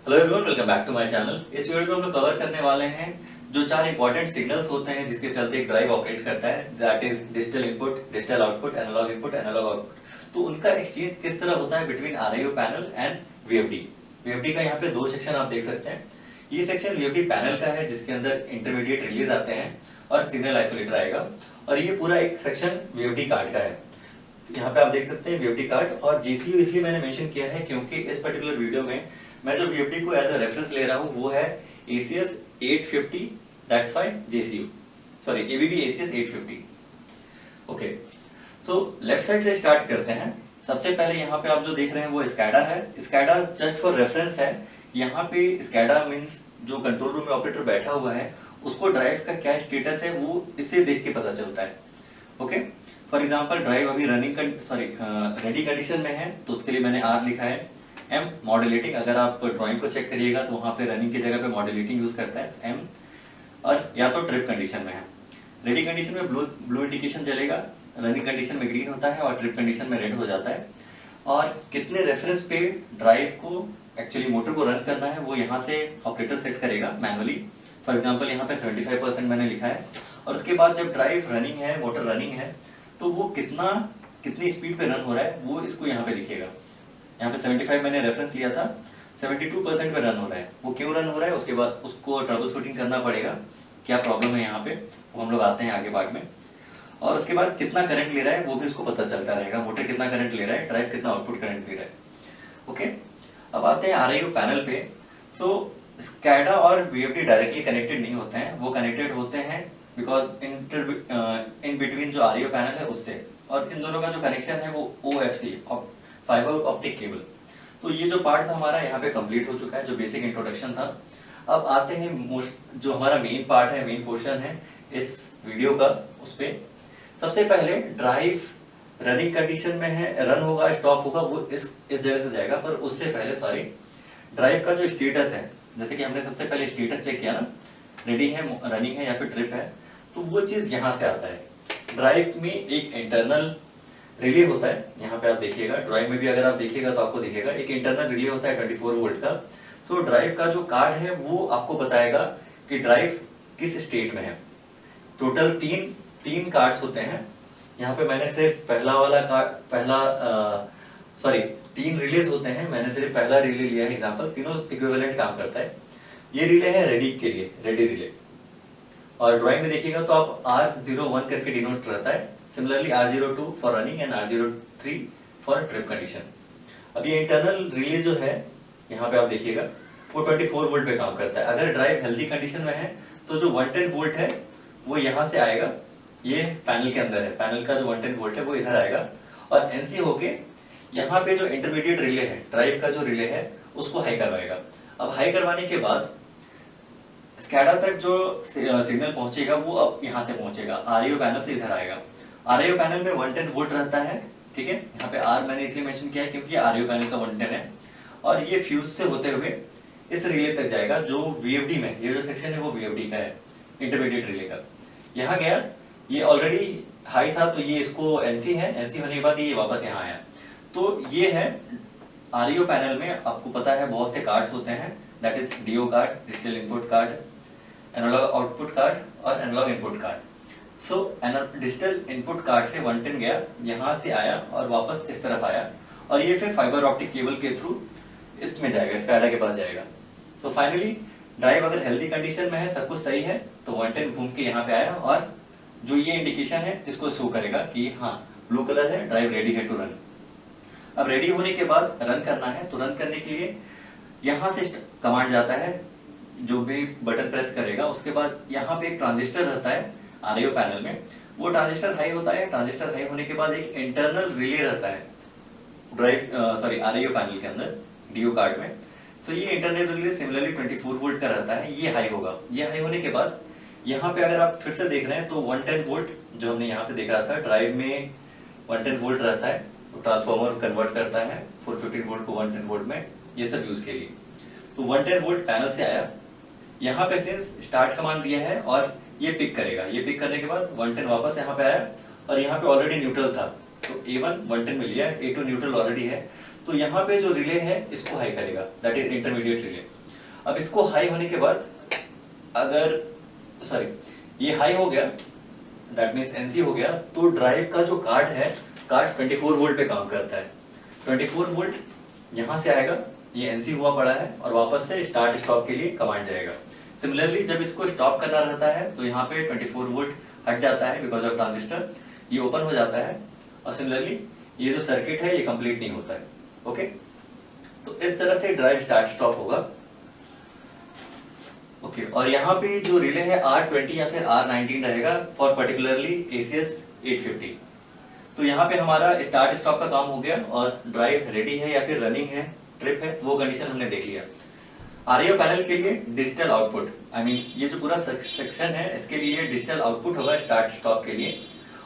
Hello everyone, welcome back to my channel. इस video में हम लोग कवर करने वाले हैं जो चार इंपॉर्टेंट सिग्नल्स होते हैं जिसके चलते एक ड्राइव ऑपरेट करता है, that is digital input, digital output, analogue output. तो उनका एक्सचेंज किस तरह होता है between RIO panel and VFD. VFD का यहाँ पे दो सेक्शन आप देख सकते हैं। ये सेक्शन वीएफडी पैनल का है जिसके अंदर इंटरमीडिएट रिलीज आते हैं और सिग्नल आइसोलेटर आएगा, और ये पूरा एक सेक्शन वीएफडी कार्ड का है। यहाँ पे आप देख सकते हैं वीएफडी कार्ड और जेसीयू इसलिए मैंने मेंशन किया है क्योंकि इस पर्टिकुलर वीडियो में मैं जो वीएफडी को एज अ रेफरेंस ले रहा हूँ वो है ACS 850, that's why JCU, sorry ABB ACS 850। Okay, so left side से स्टार्ट करते हैं। सबसे पहले यहाँ पे आप जो देख रहे हैं वो स्कैडा है। स्कैडा जस्ट फॉर रेफरेंस है। यहाँ पे स्कैडा मीन्स जो कंट्रोल रूम में ऑपरेटर बैठा हुआ है उसको ड्राइव का क्या स्टेटस है वो इससे देख के पता चलता है। ओके, फॉर एग्जाम्पल ड्राइव अभी रेडी कंडीशन में है तो उसके लिए मैंने R लिखा है। M मॉड्यूलेटिंग, अगर आप ड्राइंग को चेक करिएगा तो वहां पे रनिंग की जगह पे मॉड्यूलेटिंग यूज करता है M। और या तो ट्रिप कंडीशन में है। रेडी कंडीशन में ब्लू इंडिकेशन चलेगा, रनिंग कंडीशन में ग्रीन होता है और ट्रिप कंडीशन में रेड हो जाता है। और कितने रेफरेंस पे ड्राइव को एक्चुअली मोटर को रन करना है वो यहाँ से ऑपरेटर सेट करेगा मैनुअली। फॉर एग्जाम्पल यहाँ पे 75% मैंने लिखा है। और उसके बाद जब ड्राइव रनिंग है, मोटर रनिंग है, तो वो कितनी स्पीड पे रन हो रहा है वो इसको यहाँ पे दिखेगा। यहाँ पे 75 मैंने रेफरेंस लिया था, 72% पे रन हो रहा है। वो क्यों रन हो रहा है उसके बाद उसको ट्रबल शूटिंग करना पड़ेगा, क्या प्रॉब्लम है यहाँ पे वो हम लोग आते हैं आगे पार्ट में। और उसके बाद कितना करंट ले रहा है वो भी उसको पता चलता रहेगा, मोटर कितना करंट ले रहा है, ड्राइव कितना आउटपुट करंट दे रहा है। ओके, अब आते हैं आरआईओ पैनल पे। सो स्कैडा और वीएफडी डायरेक्टली कनेक्टेड नहीं होते हैं, वो कनेक्टेड होते हैं बिकॉज इन बिटवीन जो आरआईओ पैनल है उससे, और इन दोनों का जो कनेक्शन है वो OFC, फाइबर ऑप्टिक केबल। तो ये जो पार्ट था हमारा यहाँ पे कंप्लीट हो चुका है, जो बेसिक इंट्रोडक्शन था। अब आते हैं जो हमारा मेन पार्ट है, मेन पोर्शन है इस वीडियो का, उस पे सबसे पहले ड्राइव रनिंग कंडीशन में है, रन होगा, स्टॉप होगा, वो इस जगह से जाएगा। पर उससे पहले सॉरी, ड्राइव का जो स्टेटस है, जैसे कि हमने सबसे पहले स्टेटस चेक किया ना, रेडी है, रनिंग है या फिर ट्रिप है, तो वो चीज यहाँ से आता है। ड्राइव में एक इंटरनल रिले होता है, यहाँ पे आप देखिएगा, ड्राइव में भी अगर आप देखिएगा तो आपको दिखेगा एक इंटरनल रिले होता है 24 वोल्ट का। सो ड्राइव का जो कार्ड है वो आपको बताएगा कि ड्राइव किस स्टेट में है। टोटल तीन कार्ड्स होते हैं। यहाँ पे मैंने सिर्फ तीन रिलेज होते हैं, मैंने सिर्फ पहला रिले लिया है एग्जाम्पल, तीनों इक्विवेलेंट काम करता है। ये रिले है रेडी के लिए, रेडी रिले। और ड्राइंग में देखिएगा तो आप R01 करके डिनोट रहता है। Similarly R02 for running and R03 for trip condition. अब ये इंटरनल रिले जो है यहाँ पे आप देखिएगा वो 24 वोल्ट पे काम करता है। अगर ड्राइव हेल्दी कंडीशन में है तो जो 110 वोल्ट है वो यहाँ से आएगा, ये पैनल के अंदर है, पैनल का जो 110 वोल्ट है वो इधर आएगा और NC होके यहाँ पे जो इंटरमीडिएट रिले है, ड्राइव का जो रिले है उसको हाई करवाएगा। अब हाई करवाने के बाद स्कैडा तक जो सिग्नल पहुंचेगा वो अब यहाँ से पहुंचेगा, आरआईओ पैनल से इधर आएगा। आरआईओ पैनल में 110 वोल्ट रहता है, ठीक है। यहाँ पे R मैंने इसलिए मेंशन किया है क्योंकि आरआईओ पैनल का 110 है। और ये फ्यूज से होते हुए इस रिले तक जाएगा जो वीएफडी में, ये जो सेक्शन है वो वीएफडी का है, इंटरमीडिएट रिले का। यहाँ गया, ये ऑलरेडी हाई था तो ये इसको NC है, NC होने के बाद ये वापस यहाँ आया। तो ये है आरआईओ पैनल में, आपको पता है बहुत से कार्ड्स होते हैं, that is DO card, digital input card, analogue output card और analogue input card. So digital input card से 110 गया, यहाँ से आया और वापस इस तरफ आया, और ये फिर फाइबर ऑप्टिक केबल के थ्रू इसमें जाएगा, स्कैडा के पास जाएगा। सो फाइनली ड्राइव अगर हेल्दी कंडीशन में है, सब कुछ सही है, तो 110 घूम के यहाँ पे आया और जो ये इंडिकेशन है इसको शो करेगा कि हाँ ब्लू कलर है, ड्राइव रेडी है टू रन। अब रेडी होने के बाद रन करना है, तो रन करने के लिए यहाँ से कमांड जाता है, जो भी बटन प्रेस करेगा उसके बाद यहाँ पे एक ट्रांजिस्टर रहता है आरआईओ पैनल में, वो ट्रांजिस्टर हाई होता है। ट्रांजिस्टर हाई होने के बाद एक इंटरनल रिले रहता है आरआईओ पैनल के अंदर DO कार्ड में। सो ये इंटरनल रिले सिमिलरली 24 वोल्ट का रहता है, ये हाई होगा। ये हाई होने के बाद यहाँ पे अगर आप फिर से देख रहे हैं तो 110 वोल्ट जो हमने यहाँ पे देखा था, ड्राइव में 110 वोल्ट रहता है, तो ट्रांसफॉर्मर कन्वर्ट करता है 415 वोल्ट को 110 वोल्ट में, ये सब यूज के लिए। तो 110 वोल्ट पैनल से आया, यहाँ पे सिंस स्टार्ट कमांड दिया है और ये पिक करेगा। ये पिक करने के बाद 110 वापस यहाँ पे आया और यहाँ पे ऑलरेडी न्यूट्रल था, तो A1 110 मिल गया, A2 न्यूट्रल ऑलरेडी है, तो यहाँ पे जो रिले है इसको हाई करेगा, दैट इज इंटरमीडिएट रिले। अब इसको हाई होने के बाद अगर ये हाई हो गया, दैट मीन्स एनसी हो गया, तो ड्राइव का जो कार्ड है, कार्ड 24 वोल्ट पे काम करता है। 24 वोल्ट यहाँ से आएगा, ये एनसी हुआ पड़ा है, और वापस से स्टार्ट स्टॉप के लिए कमांड जाएगा। सिमिलरली जब इसको स्टॉप करना रहता है तो यहाँ पे 24 वोल्ट हट जाता है बिकॉज ऑफ ट्रांजिस्टर, ये ओपन हो जाता है, और सिमिलरली ये जो सर्किट है ये कंप्लीट नहीं होता है। ओके, तो इस तरह से ड्राइव स्टार्ट स्टॉप होगा। ओके, और यहाँ पे जो रिले है R20 या फिर R19 रहेगा फॉर पर्टिकुलरली ACS 850। तो यहाँ पे हमारा स्टार्ट स्टॉप का काम हो गया, और ड्राइव रेडी है या फिर रनिंग है, ट्रिप है, वो कंडीशन हमने देख लिया। आरआईओ पैनल के लिए डिजिटल आउटपुट, आई मीन ये जो पूरा सेक्शन है इसके लिए डिजिटल आउटपुट होगा स्टार्ट स्टॉप के लिए,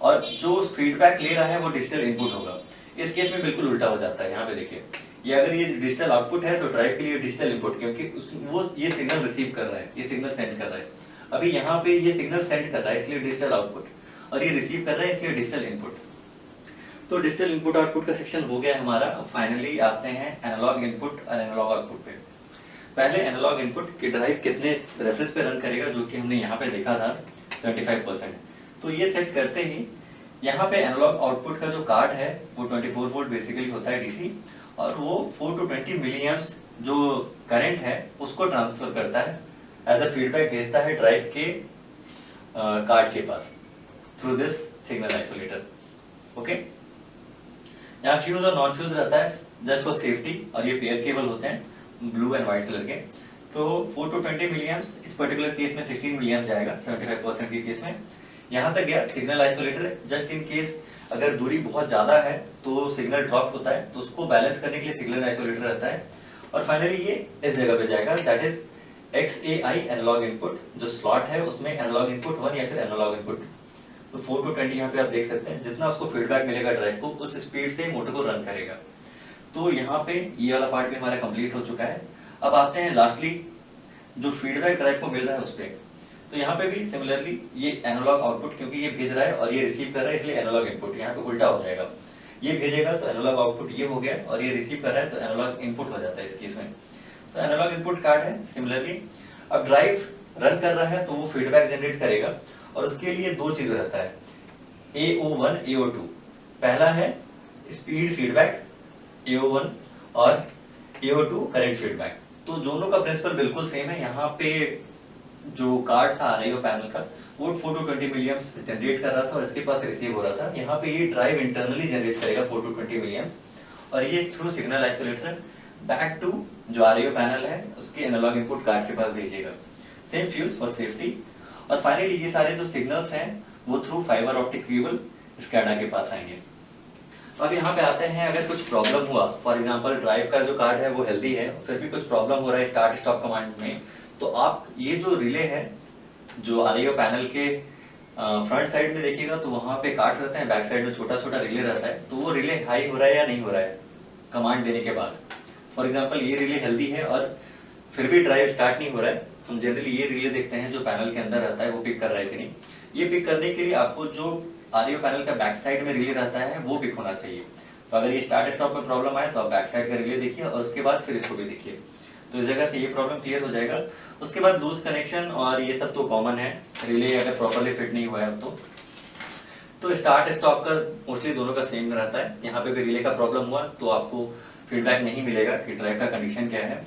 और जो फीडबैक ले रहा है वो डिजिटल इनपुट होगा। इस केस में बिल्कुल उल्टा हो जाता है। यहाँ पे देखिए, ये अगर ये डिजिटल आउटपुट है तो ड्राइव के लिए डिजिटल इनपुट, क्योंकि वो ये सिग्नल रिसीव कर रहा है, ये सिग्नल सेंड कर रहा है। अभी यहाँ पे ये सिग्नल सेंड कर रहा है इसलिए डिजिटल आउटपुट, और ये रिसीव कर रहा है इसलिए डिजिटल इनपुट। तो डिजिटल इनपुट आउटपुट का सेक्शन हो गया हमारा। फाइनली आते हैं एनालॉग इनपुट और एनालॉग आउटपुट पे। पहले एनालॉग इनपुट की ड्राइव कितने रेफरेंस पे रन करेगा, जो कि हमने यहाँ पे देखा था 75%। तो ये सेट करते ही यहाँ पे एनालॉग आउटपुट का जो कार्ड है वो 24 वोल्ट बेसिकली होता है डीसी, और वो 4 to 20 मिलीएम्प्स जो करंट है उसको ट्रांसफर करता है, एज अ फीडबैक भेजता है ड्राइव के कार्ड के pass through this signal isolator. Okay, यहाँ फ्यूज और नॉन फ्यूज रहता है जस्ट फॉर सेफ्टी, और ये पेयर केबल होते हैं ब्लू एंड व्हाइट कलर के। तो 4 to 20 मिलीएम्प्स, इस पर्टिकुलर केस में 16 मिलीएम्प्स जाएगा 75% के केस में। यहाँ तक गया signal isolator. Just in case अगर दूरी बहुत ज्यादा है तो सिग्नल ड्रॉप होता है, तो उसको बैलेंस करने के लिए सिग्नल आइसोलेटर रहता है। और फाइनली ये इस जगह पे जाएगा, that is XAI analogue input, जो स्लॉट है उसमें एनालॉग इनपुट 1 या फिर एनालॉग इनपुट। तो 4 to 20 यहाँ पे आप देख सकते हैं, जितना उसको फीडबैक मिलेगा ड्राइव को उस स्पीड से मोटर को रन करेगा। तो यहाँ पे ये वाला पार्ट भी हमारा कंप्लीट हो चुका है। अब आते हैं लास्टली जो फीडबैक ड्राइव को मिल रहा है उस पर। तो यहाँ पे भी सिमिलरली ये एनालॉग आउटपुट, क्योंकि ये भेज रहा है और ये रिसीव कर रहा है इसलिए एनालॉग इनपुट, यहाँ पे उल्टा हो जाएगा। ये भेजेगा तो एनालॉग आउटपुट ये हो गया, और ये रिसीव कर रहा है तो एनालॉग इनपुट हो जाता है इस केस में। तो एनालॉग इनपुट कार्ड है। सिमिलरली अब ड्राइव रन कर रहा है तो वो फीडबैक जनरेट करेगा, और उसके लिए दो चीज रहता है, AO1 AO2। पहला है स्पीड फीडबैक AO1 और AO2 करंट फीडबैक। तो दोनों का प्रिंसिपल बिल्कुल सेम है। यहाँ पे जो कार्ड था आरआईओ पैनल का वो 4 to 20 मिलीएम्प्स जनरेट कर रहा था और इसके पास रिसीव हो रहा था। यहाँ पे ये ड्राइव इंटरनली जनरेट करेगा 4 to 20 मिलीएम्प्स, और ये through signal isolator back to जो आरआईओ पैनल है उसके एनालॉग इनपुट कार्ड के पास भेजेगा। Same fuse for safety. और फाइनली ये सारे जो सिग्नल्स हैं वो through fibre optic cable SCADA के पास आएंगे। तो अब यहाँ पे आते हैं, अगर कुछ प्रॉब्लम हुआ, फॉर एग्जांपल ड्राइव का जो कार्ड है वो हेल्दी है, फिर भी कुछ प्रॉब्लम हो रहा है स्टार्ट स्टॉप कमांड में, तो आप ये जो रिले है जो आरआईओ पैनल के फ्रंट साइड में देखिएगा तो वहां पे कार्ड्स रहते हैं, बैक साइड में छोटा छोटा रिले रहता है। तो वो रिले हाई हो रहा है या नहीं हो रहा है कमांड देने के बाद। फॉर एग्जाम्पल ये रिले हेल्दी है और फिर भी ड्राइव स्टार्ट नहीं हो रहा है, हम जनरली ये रिले देखते हैं जो पैनल के अंदर रहता है वो पिक कर रहा है कि नहीं। ये पिक करने के लिए आपको जो आरआईओ पैनल का बैक साइड में रिले रहता है वो पिक होना चाहिए। तो अगर ये स्टार्ट स्टॉप में प्रॉब्लम आए तो आप बैक साइड का रिले देखिए और उसके बाद फिर इसको भी देखिए, तो इस जगह से ये प्रॉब्लम क्लियर हो जाएगा। उसके बाद लूज कनेक्शन और ये सब तो कॉमन है, रिले अगर प्रॉपर्ली फिट नहीं हुआ है अब तो स्टार्ट स्टॉप का मोस्टली दोनों का सेम रहता है। यहाँ पे भी रिले का प्रॉब्लम हुआ तो आपको फीडबैक नहीं मिलेगा कि ड्राइव का कंडीशन क्या है।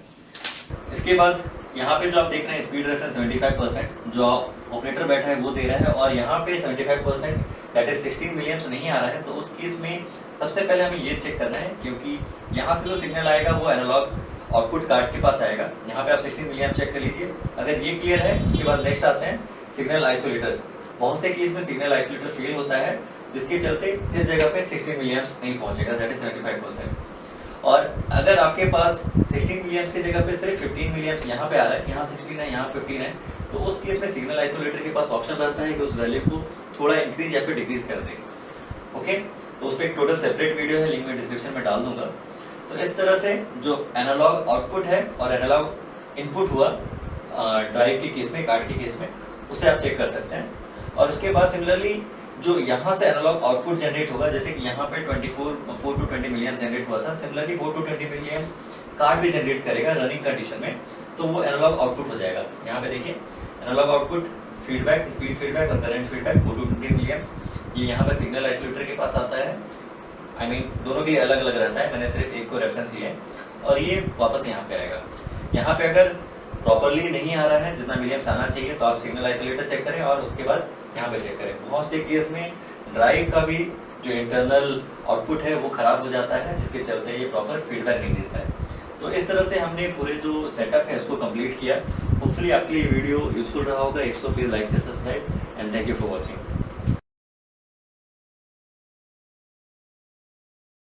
इसके बाद यहाँ पे जो आप देख रहे हैं स्पीड रेफरेंस 75% जो ऑपरेटर बैठा है वो दे रहा है, और यहाँ पे 75% दैट इज 16 मिलीएम्प्स नहीं आ रहा है। तो उस केस में सबसे पहले हमें ये चेक करना है, क्योंकि यहाँ से जो सिग्नल आएगा वो एनालॉग आउटपुट कार्ड के पास आएगा। यहाँ पे आप 16 मिलीएम्प चेक कर लीजिए। अगर ये क्लियर है उसके बाद नेक्स्ट आते हैं सिग्नल आइसोलेटर्स। बहुत से केस में सिग्नल आइसोलेटर फेल होता है जिसके चलते इस जगह पे 16 मिलीएम्प्स नहीं पहुंचेगा, दैट इज 75%। और अगर आपके पास 16 मिलीएम्प्स की जगह पे सिर्फ 15 मिलीएम्प्स यहाँ पे आ रहा है, यहाँ 16 है यहाँ 15 है, तो उस केस में सिग्नल आइसोलेटर के पास ऑप्शन रहता है कि उस वैल्यू को थोड़ा इंक्रीज या फिर डिक्रीज कर दे। ओके, तो उस पर एक टोटल सेपरेट वीडियो है, लिंक मैं डिस्क्रिप्शन में डाल दूंगा। तो इस तरह से जो एनालॉग आउटपुट है और एनालॉग इनपुट हुआ ड्राइव के केस में, कार्ड के केस में, उसे आप चेक कर सकते हैं। और उसके बाद सिमिलरली जो यहाँ से एनालॉग आउटपुट जनरेट होगा, जैसे कि यहाँ पे 4 to 20 मिलियन जनरेट हुआ था, सिमिलरली 4 to 20 मिलियन कार्ड भी जनरेट करेगा रनिंग कंडीशन में, तो वो एनालॉग आउटपुट हो जाएगा। यहाँ पे देखिए analogue output, feedback, speed feedback और करंट फीडबैक 4 to 20 मिलियन, ये यहाँ पे सिग्नल आइसोलेटर के पास आता है। आई मीन दोनों के लिए अलग अलग रहता है, मैंने सिर्फ एक को रेफरेंस लिया है, और ये वापस यहाँ पे आएगा। यहाँ पे अगर प्रॉपरली नहीं आ रहा है जितना मिलियम्स आना चाहिए, तो आप सिग्नल आइसोलेटर चेक करें और उसके बाद यहाँ पे चेक करें। बहुत से केस में ड्राइव का भी जो इंटरनल आउटपुट है वो खराब हो जाता है, जिसके चलते ये प्रॉपर फीडबैक नहीं देता है। तो इस तरह से हमने पूरे जो सेटअप है उसको कंप्लीट किया। होपफुली आपके लिए वीडियो यूजफुल रहा होगा। इफ सो प्लीज लाइक से subscribe and thank you for watching.